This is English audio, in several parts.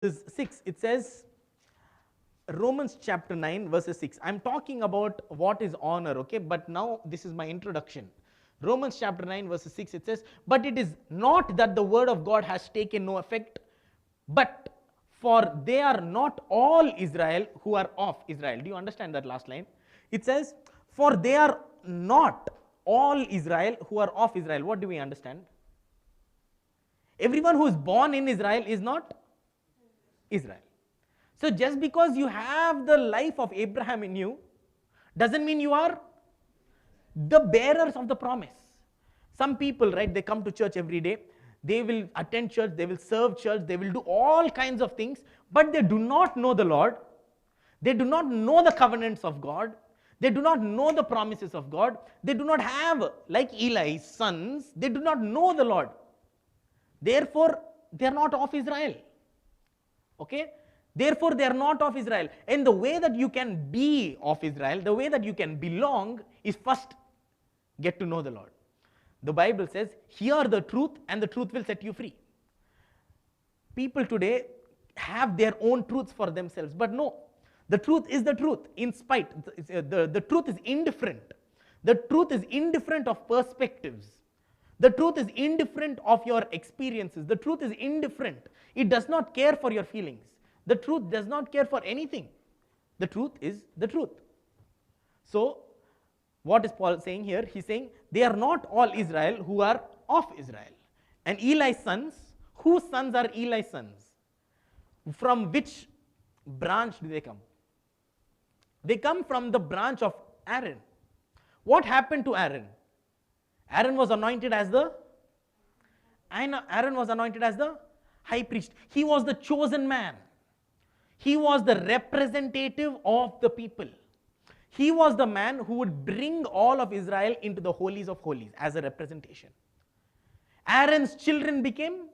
verses 6, it says, Romans chapter 9 verses 6. I'm talking about what is honor, okay, but now this is my introduction. Romans chapter 9 verses 6, it says, but it is not that the word of God has taken no effect, but for they are not all Israel who are of Israel. Do you understand that last line? It says, for they are not all Israel who are of Israel. What do we understand? Everyone who is born in Israel is not Israel. So just because you have the life of Abraham in you doesn't mean you are the bearers of the promise. Some people, right, they come to church every day, they will attend church, they will serve church, they will do all kinds of things, but they do not know the Lord. They do not know the covenants of God. They do not know the promises of God. They do not have, like Eli's sons, they do not know the Lord. Therefore, they are not of Israel. Okay? Therefore, they are not of Israel. And the way that you can be of Israel, the way that you can belong, is first get to know the Lord. The Bible says, hear the truth and the truth will set you free. People today have their own truths for themselves, but no. The truth is the truth, in spite. The truth is indifferent. The truth is indifferent of perspectives. The truth is indifferent of your experiences. The truth is indifferent. It does not care for your feelings. The truth does not care for anything. The truth is the truth. So, what is Paul saying here? He's saying, they are not all Israel who are of Israel. And Eli's sons, whose sons are Eli's sons? From which branch do they come? They come from the branch of Aaron. What happened to Aaron? Aaron was anointed as the high priest. He was the chosen man. He was the representative of the people. He was the man who would bring all of Israel into the holies of holies as a representation. Aaron's children became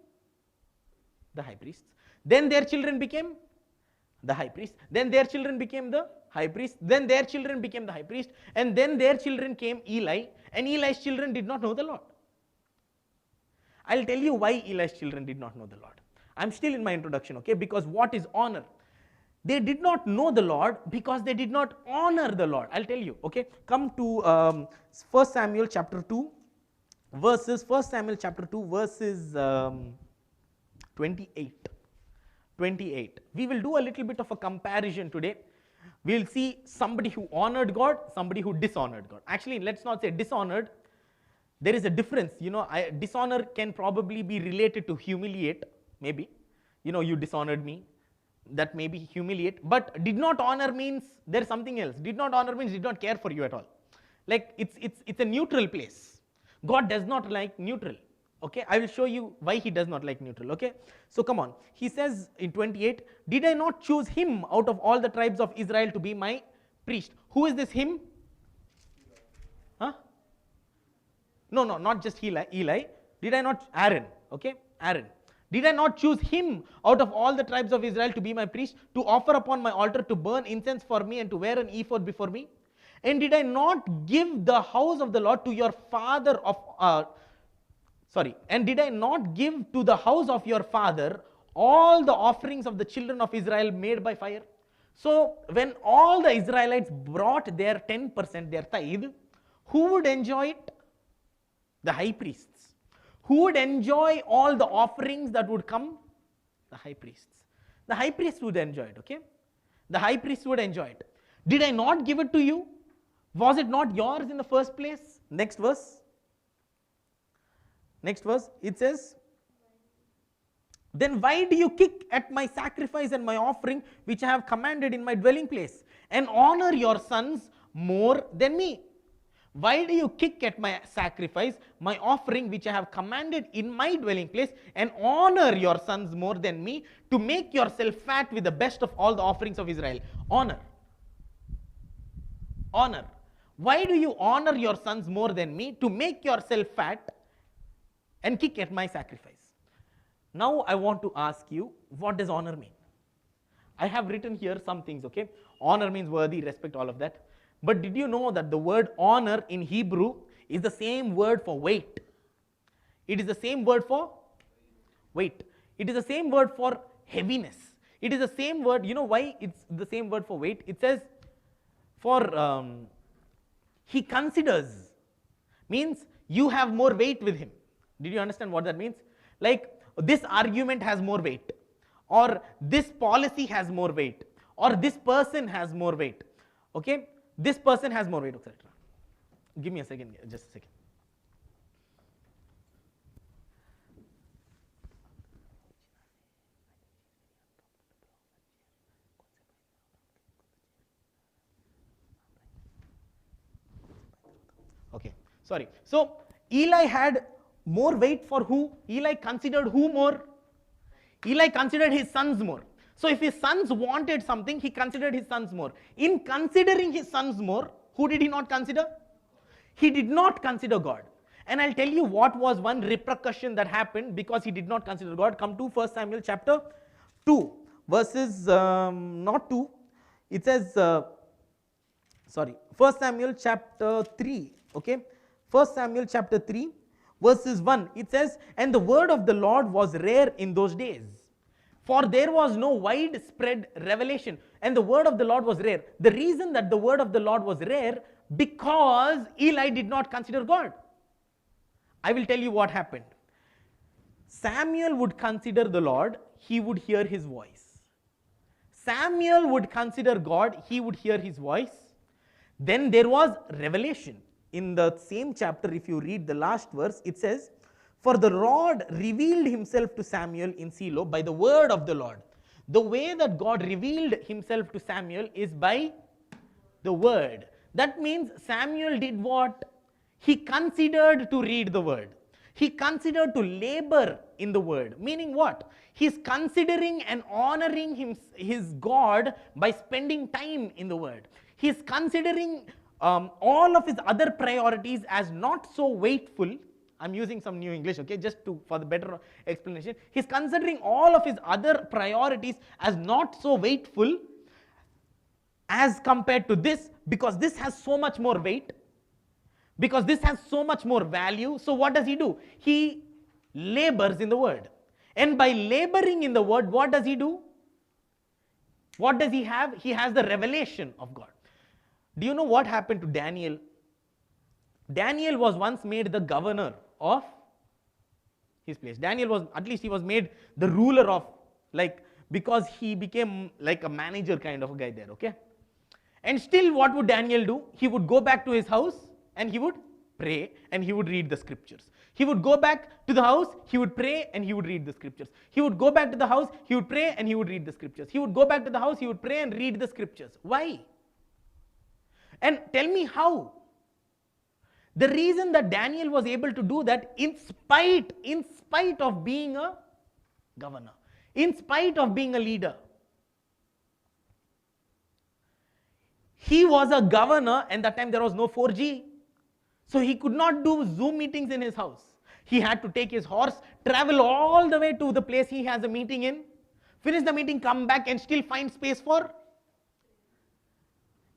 the high priests. Then their children became the high priest. Then their children became the high priest. Then their children became the high priest. And then their children came Eli. And Eli's children did not know the Lord. I'll tell you why Eli's children did not know the Lord. I'm still in my introduction, okay? Because what is honor? They did not know the Lord because they did not honor the Lord. I'll tell you, okay? Come to 1 Samuel chapter 2, verses 28. 28. We will do a little bit of a comparison today. We'll see somebody who honored God, somebody who dishonored God. Actually, let's not say dishonored. There is a difference. You know, dishonor can probably be related to humiliate, maybe. You know, you dishonored me. That may be humiliate. But did not honor means there's something else. Did not honor means did not care for you at all. Like it's a neutral place. God does not like neutral. Okay, I will show you why he does not like neutral. Okay, so come on. He says in 28, did I not choose him out of all the tribes of Israel to be my priest? Who is this him? Huh? No, not just Eli. Did I not? Aaron. Okay, Aaron. Did I not choose him out of all the tribes of Israel to be my priest, to offer upon my altar, to burn incense for me, and to wear an ephod before me? And did I not give the house of the Lord to your father of and did I not give to the house of your father all the offerings of the children of Israel made by fire? So, when all the Israelites brought their 10%, their tithe, who would enjoy it? The high priests. Who would enjoy all the offerings that would come? The high priests. The high priests would enjoy it, okay? The high priests would enjoy it. Did I not give it to you? Was it not yours in the first place? Next verse. Next verse, it says, then why do you kick at my sacrifice and my offering, which I have commanded in my dwelling place, and honor your sons more than me? Why do you kick at my sacrifice, my offering, which I have commanded in my dwelling place, and honor your sons more than me, to make yourself fat with the best of all the offerings of Israel? Honor. Honor. Why do you honor your sons more than me, to make yourself fat and kick at my sacrifice? Now I want to ask you, what does honor mean? I have written here some things, okay? Honor means worthy, respect, all of that. But did you know that the word honor in Hebrew is the same word for weight? It is the same word for weight. It is the same word for heaviness. It is the same word. You know why it's the same word for wait? It says for he considers, means you have more weight with him. Did you understand what that means? Like this argument has more weight, or this policy has more weight, or this person has more weight. Okay, this person has more weight, etc. Give me a second, just a second. Okay, sorry. So Eli had more weight for who? Eli considered who more? Eli considered his sons more. So if his sons wanted something, he considered his sons more. In considering his sons more, who did he not consider? He did not consider God. And I'll tell you what was one repercussion that happened because he did not consider God. Come to 1 Samuel chapter 2, verses, not 2, it says, 1 Samuel chapter 3, okay. 1 Samuel chapter 3, verses 1, it says, and the word of the Lord was rare in those days, for there was no widespread revelation. And the word of the Lord was rare. The reason that the word of the Lord was rare, because Eli did not consider God. I will tell you what happened. Samuel would consider the Lord, he would hear his voice. Samuel would consider God, he would hear his voice. Then there was revelation. In the same chapter, if you read the last verse, it says, for the Lord revealed himself to Samuel in Shiloh by the word of the Lord. The way that God revealed himself to Samuel is by the word. That means Samuel did what? He considered to read the word. He considered to labor in the word. Meaning what? He's considering and honoring his God by spending time in the word. He's considering all of his other priorities as not so weightful. I'm using some new English, okay, just for the better explanation. He's considering all of his other priorities as not so weightful as compared to this, because this has so much more weight, because this has so much more value. So what does he do? He labors in the word. And by laboring in the word, what does he do? What does he have? He has the revelation of God. Do you know what happened to Daniel? Daniel was once made the governor of his place. Daniel was, at least he was made the ruler of, like, because he became like a manager kind of a guy there, okay? And still what would Daniel do? He would go back to his house and he would pray and he would read the scriptures. He would go back to the house, he would pray and he would read the scriptures. He would go back to the house, he would pray and he would read the scriptures. He would go back to the house, he would pray and read the scriptures. Why? And tell me how. The reason that Daniel was able to do that, in spite of being a governor, in spite of being a leader. He was a governor, and that time there was no 4G. So he could not do Zoom meetings in his house. He had to take his horse, travel all the way to the place he has a meeting in, finish the meeting, come back and still find space for.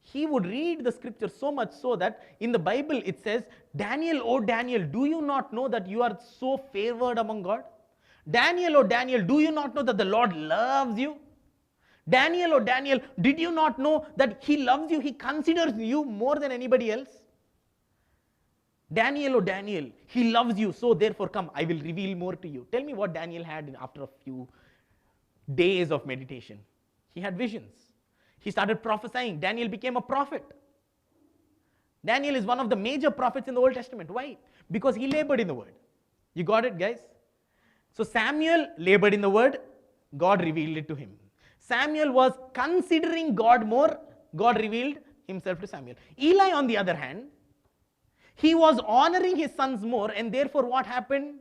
He would read the scripture so much so that in the Bible it says, Daniel, oh Daniel, do you not know that you are so favored among God? Daniel, oh Daniel, do you not know that the Lord loves you? Daniel, oh Daniel, did you not know that he loves you? He considers you more than anybody else. Daniel, oh Daniel, he loves you, so therefore come, I will reveal more to you. Tell me what Daniel had after a few days of meditation. He had visions. He started prophesying. Daniel became a prophet. Daniel is one of the major prophets in the Old Testament. Why? Because he labored in the word. You got it, guys? So Samuel labored in the word. God revealed it to him. Samuel was considering God more. God revealed himself to Samuel. Eli, on the other hand, he was honoring his sons more, and therefore what happened?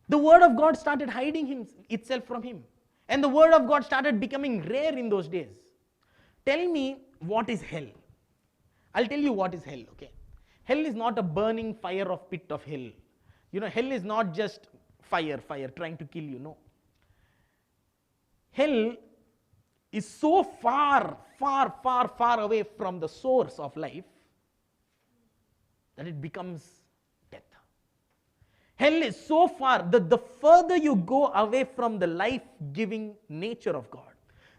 The word of God started hiding itself from him. And the word of God started becoming rare in those days. Tell me, what is hell? I'll tell you what is hell, okay? Hell is not a burning fire of pit of hell. You know, hell is not just fire trying to kill you, no. Hell is so far away from the source of life that it becomes death. Hell is so far, the further you go away from the life-giving nature of God,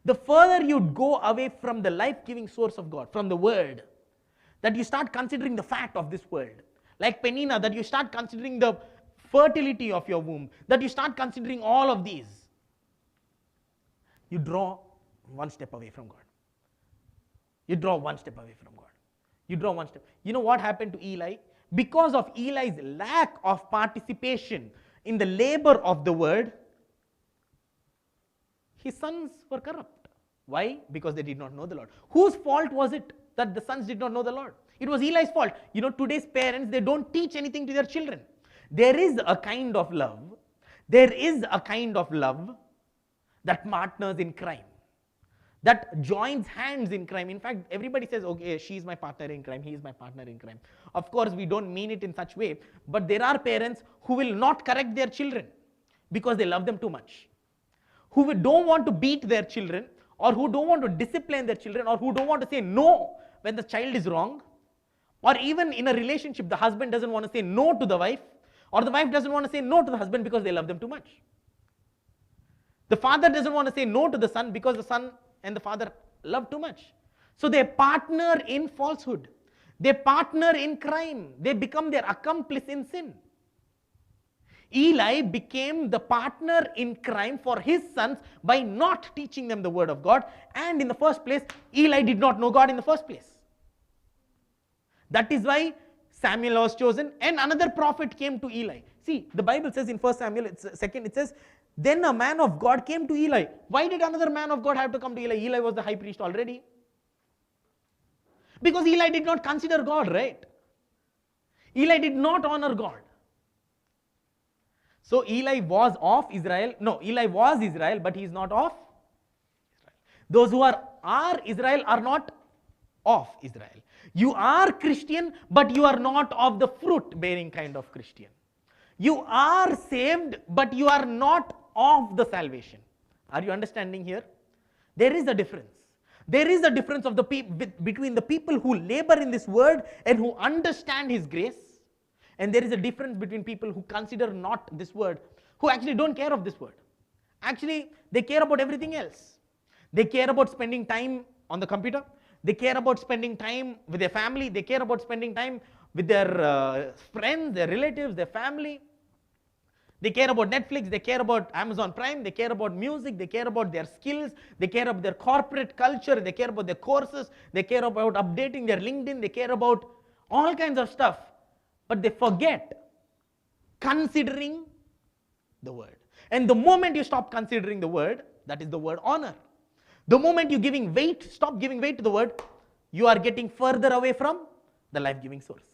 the further you go away from the life-giving source of God, from the Word, that you start considering the fact of this world. Like Penina, that you start considering the fertility of your womb, that you start considering all of these. You draw one step away from God. You draw one step away from God. You draw one step. You know what happened to Eli? Because of Eli's lack of participation in the labor of the word, his sons were corrupt. Why? Because they did not know the Lord. Whose fault was it that the sons did not know the Lord? It was Eli's fault. You know, today's parents, they don't teach anything to their children. There is a kind of love. There is a kind of love that partners in crime, that joins hands in crime. In fact, everybody says, okay, she's my partner in crime, he is my partner in crime. Of course, we don't mean it in such way, but there are parents who will not correct their children because they love them too much, who don't want to beat their children, or who don't want to discipline their children, or who don't want to say no when the child is wrong, or even in a relationship, the husband doesn't want to say no to the wife, or the wife doesn't want to say no to the husband because they love them too much. The father doesn't want to say no to the son because the son and the father love too much. So they partner in falsehood. They partner in crime. They become their accomplice in sin. Eli became the partner in crime for his sons by not teaching them the word of God. And in the first place, Eli did not know God in the first place. That is why Samuel was chosen and another prophet came to Eli. See, the Bible says in 1 Samuel, it says, then a man of God came to Eli. Why did another man of God have to come to Eli? Eli was the high priest already. Because Eli did not consider God, right? Eli did not honor God. So Eli was of Israel. No, Eli was Israel, but he is not of Israel. Those who are Israel are not of Israel. You are Christian, but you are not of the fruit-bearing kind of Christian. You are saved, but you are not of the salvation. Are you understanding here? There is a difference. There is a difference of between the people who labor in this word and who understand his grace, and there is a difference between people who consider not this word, who actually don't care of this word. Actually, they care about everything else. They care about spending time on the computer. They care about spending time with their family. They care about spending time with their friends, their relatives, their family. They care about Netflix, they care about Amazon Prime, they care about music, they care about their skills, they care about their corporate culture, they care about their courses, they care about updating their LinkedIn, they care about all kinds of stuff. But they forget considering the word. And the moment you stop considering the word, that is the word honor. The moment you stop giving weight to the word, you are getting further away from the life-giving source.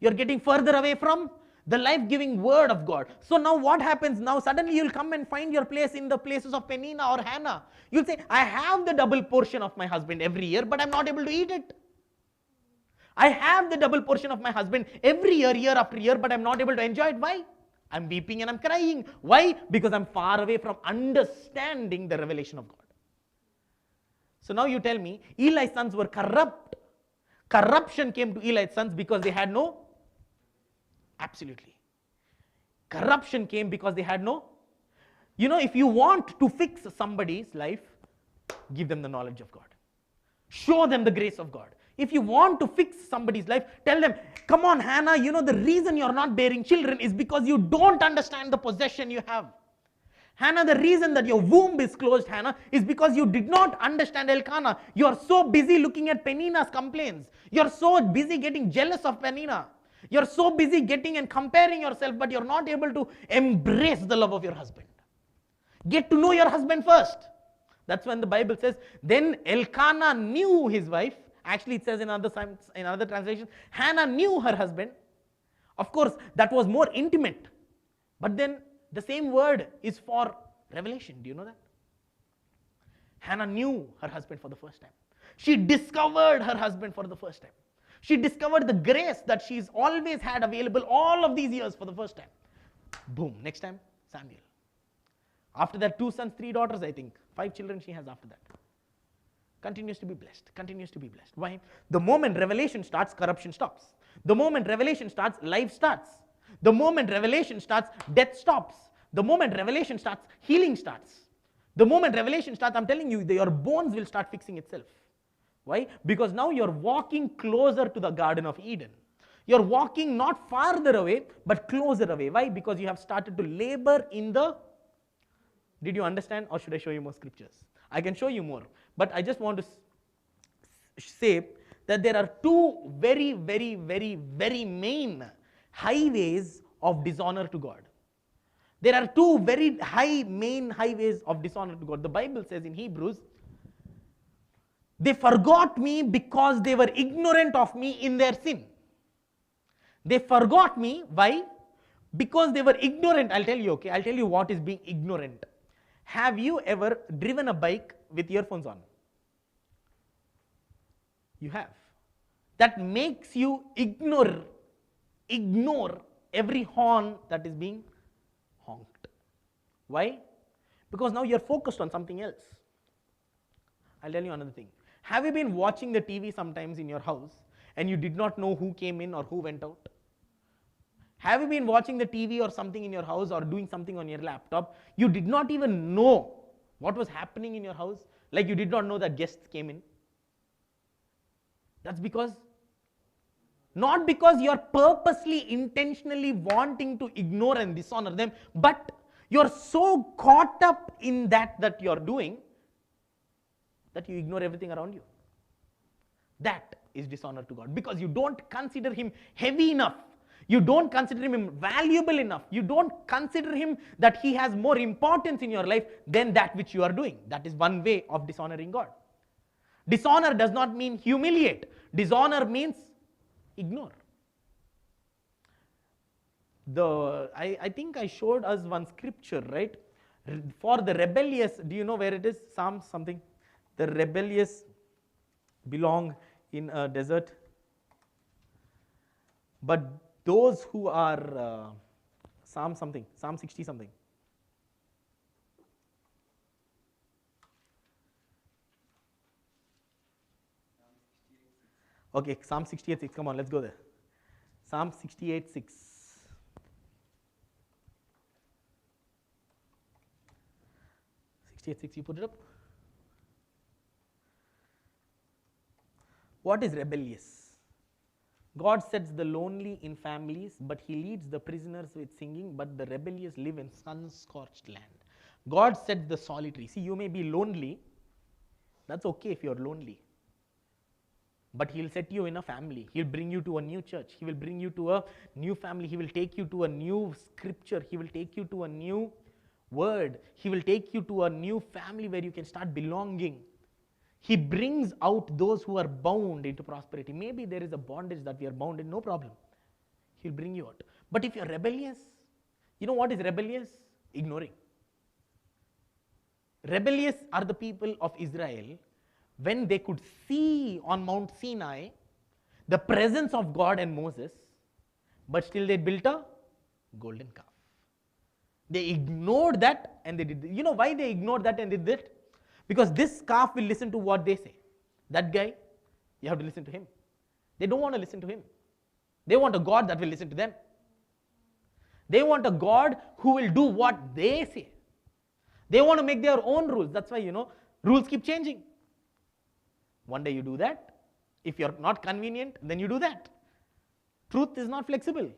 You are getting further away from the life-giving word of God. So now what happens? Now suddenly you'll come and find your place in the places of Penina or Hannah. You'll say, I have the double portion of my husband every year, but I'm not able to eat it. I have the double portion of my husband every year, year after year, but I'm not able to enjoy it. Why? I'm weeping and I'm crying. Why? Because I'm far away from understanding the revelation of God. So now you tell me, Eli's sons were corrupt. Corruption came to Eli's sons because they had no. Absolutely. Corruption came because they had no. You know, if you want to fix somebody's life, give them the knowledge of God. Show them the grace of God. If you want to fix somebody's life, tell them, come on, Hannah, you know the reason you're not bearing children is because you don't understand the possession you have. Hannah, the reason that your womb is closed, Hannah, is because you did not understand Elkanah. You're so busy looking at Penina's complaints. You're so busy getting jealous of Penina. You're so busy getting and comparing yourself, but you're not able to embrace the love of your husband. Get to know your husband first. That's when the Bible says, then Elkanah knew his wife. Actually, it says in another translation, Hannah knew her husband. Of course, that was more intimate. But then the same word is for revelation. Do you know that? Hannah knew her husband for the first time. She discovered her husband for the first time. She discovered the grace that she's always had available all of these years for the first time. Boom. Next time, Samuel. After that, 2 sons, 3 daughters, I think. 5 children she has after that. Continues to be blessed. Continues to be blessed. Why? The moment revelation starts, corruption stops. The moment revelation starts, life starts. The moment revelation starts, death stops. The moment revelation starts, healing starts. The moment revelation starts, I'm telling you, your bones will start fixing itself. Why? Because now you're walking closer to the Garden of Eden. You're walking not farther away, but closer away. Why? Because you have started to labor in the... Did you understand, or should I show you more scriptures? I can show you more, but I just want to say that there are two very, very, very, very main highways of dishonor to God. There are two very main highways of dishonor to God. The Bible says in Hebrews, they forgot me because they were ignorant of me in their sin. They forgot me. Why? Because they were ignorant. I'll tell you, okay? I'll tell you what is being ignorant. Have you ever driven a bike with earphones on? You have. That makes you ignore every horn that is being honked. Why? Because now you're focused on something else. I'll tell you another thing. Have you been watching the TV sometimes in your house and you did not know who came in or who went out? Have you been watching the TV or something in your house or doing something on your laptop? You did not even know what was happening in your house, like you did not know that guests came in. That's because, not because you are purposely, intentionally wanting to ignore and dishonor them, but you're so caught up in that you're doing, that you ignore everything around you. That is dishonor to God, because you don't consider him heavy enough. You don't consider him valuable enough. You don't consider him that he has more importance in your life than that which you are doing. That is one way of dishonoring God. Dishonor does not mean humiliate. Dishonor means ignore. I think I showed us one scripture, right? For the rebellious, do you know where it is? Psalm something. The rebellious belong in a desert, but those who are Psalm something, Psalm 60 something. Okay, Psalm 68:6. Come on, let's go there. Psalm 68:6. 68:6. You put it up. What is rebellious? God sets the lonely in families, but he leads the prisoners with singing, but the rebellious live in sun-scorched land. God sets the solitary. See, you may be lonely. That's okay if you're lonely. But he'll set you in a family. He'll bring you to a new church. He will bring you to a new family. He will take you to a new scripture. He will take you to a new word. He will take you to a new family where you can start belonging. He brings out those who are bound into prosperity. Maybe there is a bondage that we are bound in, no problem. He'll bring you out. But if you're rebellious, you know what is rebellious? Ignoring. Rebellious are the people of Israel when they could see on Mount Sinai the presence of God and Moses, but still they built a golden calf. They ignored that and they did. You know why they ignored that and did that? Because this calf will listen to what they say. That guy, you have to listen to him. They don't want to listen to him. They want a God that will listen to them. They want a God who will do what they say. They want to make their own rules. That's why, rules keep changing. One day you do that. If you're not convenient, then you do that. Truth is not flexible.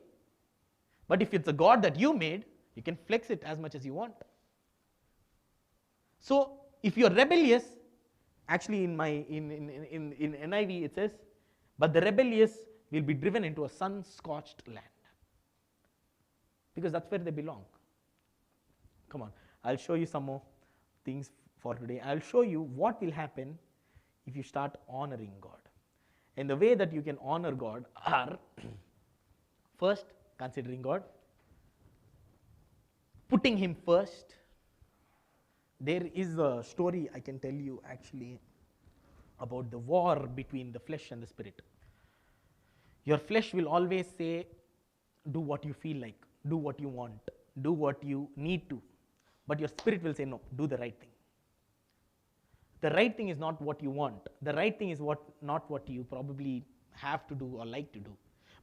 But if it's a God that you made, you can flex it as much as you want. So, if you're rebellious, actually in NIV it says, but the rebellious will be driven into a sun-scorched land. Because that's where they belong. Come on, I'll show you some more things for today. I'll show you what will happen if you start honoring God. And the way that you can honor God are, first, considering God, putting him first. There is a story I can tell you actually about the war between the flesh and the spirit. Your flesh will always say, do what you feel like, do what you want, do what you need to. But your spirit will say, no, do the right thing. The right thing is not what you want. The right thing is not what you probably have to do or like to do.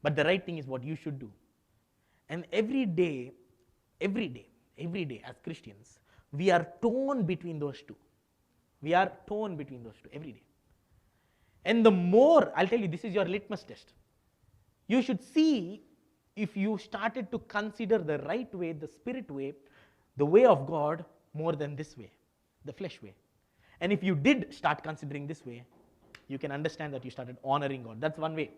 But the right thing is what you should do. And every day as Christians, we are torn between those two. We are torn between those two every day. And the more, I'll tell you, this is your litmus test. You should see if you started to consider the right way, the spirit way, the way of God, more than this way, the flesh way. And if you did start considering this way, you can understand that you started honoring God. That's one way.